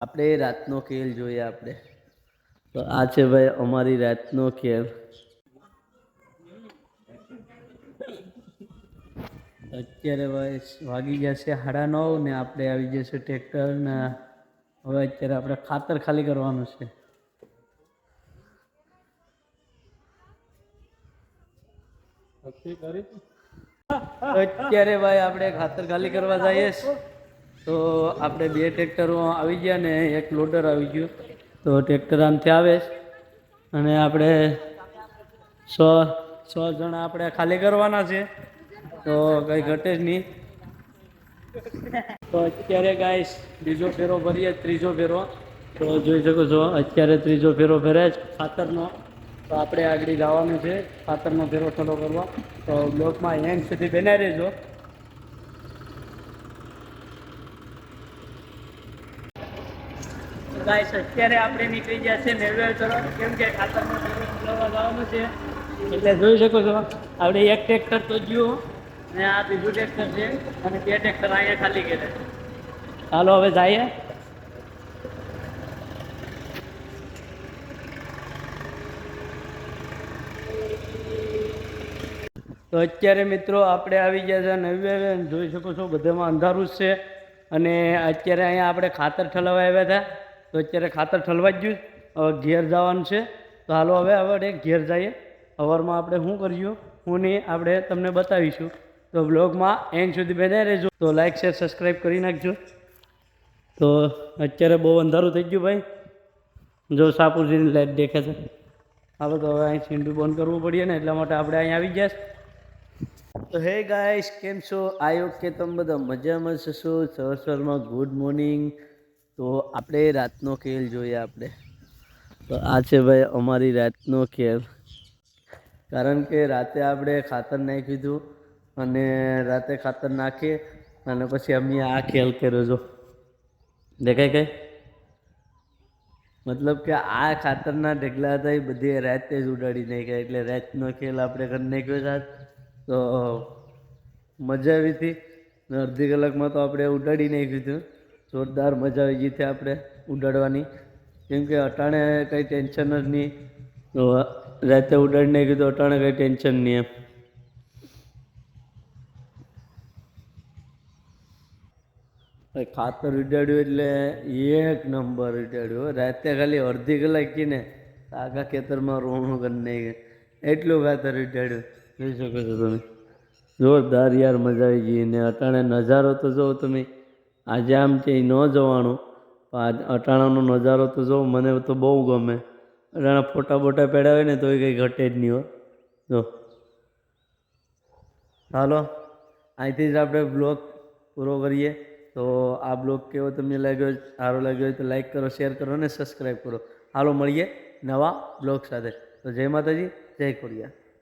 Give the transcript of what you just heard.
આપણે રાતનો ખેલ જોઈએ આપણે તો આ છે ભાઈ અમારી રાતનો ખેલ. અત્યારે ભાઈ વાગી ગયા છે 9:30 ને આપણે આવી જશે ટ્રેક્ટર ને હવે અત્યારે આપણે ખાતર ખાલી કરવાનું છે. અત્યારે ભાઈ આપણે ખાતર ખાલી કરવા જઈએ તો આપણે 2 ટ્રેક્ટરો આવી ગયા ને એક લોડર આવી ગયું. તો ટ્રેક્ટર આમથી આવે અને આપણે 100 જણા આપણે ખાલી કરવાના છે તો કંઈ ઘટે જ નહીં. તો અત્યારે ગાઈસ બીજો ફેરો ભરીએ, ત્રીજો ફેરો. તો જોઈ શકો છો અત્યારે ત્રીજો ફેરો ભરે છે ખાતરનો. તો આપણે આગળ જવાનું છે ખાતરનો ફેરો થોડો કરવા. તો બ્લોકમાં એન્ડ સુધી બનાવી રહેજો. ગાઈસ અત્યારે આપણે નીકળી ગયા છે નેરવેલ તરફ, કેમ કે ખાતરનો ફેરો ખોલવા જવાનું છે. એટલે જોઈ શકો છો આપણે એક ટ્રેક્ટર તો ગયું ને આ બીજું ટ્રેક્ટર છે અને 2 ટ્રેક્ટર અહીંયા ખાલી કર્યા. ચાલો હવે જઈએ. તો અત્યારે મિત્રો આપણે આવી ગયા છે નવી. જોઈ શકો છો બધામાં અંધારું જ છે અને અત્યારે અહીંયા આપણે ખાતર ઠલવા આવ્યા હતા. તો અત્યારે ખાતર ઠલવા જ ગયું. હવે ઘેર જવાનું છે. તો હાલો હવે ઘેર જઈએ. સવારમાં આપણે શું કર્યું હું નહીં આપણે તમને બતાવીશું. તો બ્લોગમાં એન્ડ સુધી બનાવી રહેજો. તો લાઈક શેર સબસ્ક્રાઈબ કરી નાખજો. તો અત્યારે બહુ અંધારું થઈ ગયું ભાઈ. જો સાપુરજીની લાઈટ દેખે છે. હાલો તો હવે અહીં છીંડું બંધ કરવું પડીએ ને એટલા માટે આપણે અહીં આવી ગયા. તો હે ગાઈસ, કેમ છો? આઈ હોપ કે તમે બધા મજામાં છો. સવારમાં ગુડ મોર્નિંગ. તો આપણે રાતનો ખેલ જોઈએ આપણે. તો આ છે ભાઈ અમારી રાતનો ખેલ. કારણ કે રાતે આપણે ખાતર નાખ્યું હતું અને રાતે ખાતર નાખીએ અને પછી અમે આ ખેલ કર્યો. જો દેખાય કઈ મતલબ કે આ ખાતરના ઢગલા હતા એ બધી રાતે જ ઉડાડી નાખ્યા. એટલે રાતનો ખેલ આપણે કરી નાખ્યો છે. તો મજા આવી હતી ને અડધી કલાકમાં તો આપણે ઉડાડી નાખ્યું હતું. જોરદાર મજા આવી ગઈ હતી આપણે ઉડાડવાની, કેમ કે અટાણે કંઈ ટેન્શન જ નહીં. તો રાતે ઉડાડી નાખ્યું તો અટાણે કંઈ ટેન્શન નહીં એમ. ખાતર ઉડાડ્યું એટલે એક નંબર ઉડાડ્યું. રાતે ખાલી અડધી કલાક કીને આખા ખેતરમાં રોણું કરી નાખ્યું. એટલું ખાતર ઉડાડ્યું. જોઈ શકો છો તમે. જોરદાર યાર મજા આવી ગઈ. ને અટાણે નજારો તો જુઓ તમે. આજે આમ છે ન જવાનું પણ અટાણાનો નજારો તો જુઓ. મને તો બહુ ગમે. અટાણા ફોટા બોટા પેડાવે ને તો એ કંઈ ઘટે જ નહીં હો. જો હાલો અહીંથી જ આપણે બ્લોગ પૂરો કરીએ. તો આ બ્લોગ કેવો તમને લાગ્યો, સારો લાગ્યો હોય તો લાઈક કરો, શેર કરો અને સબસ્ક્રાઈબ કરો. હાલો મળીએ નવા બ્લોગ સાથે. તો જય માતાજી, જય ખોડિયાર.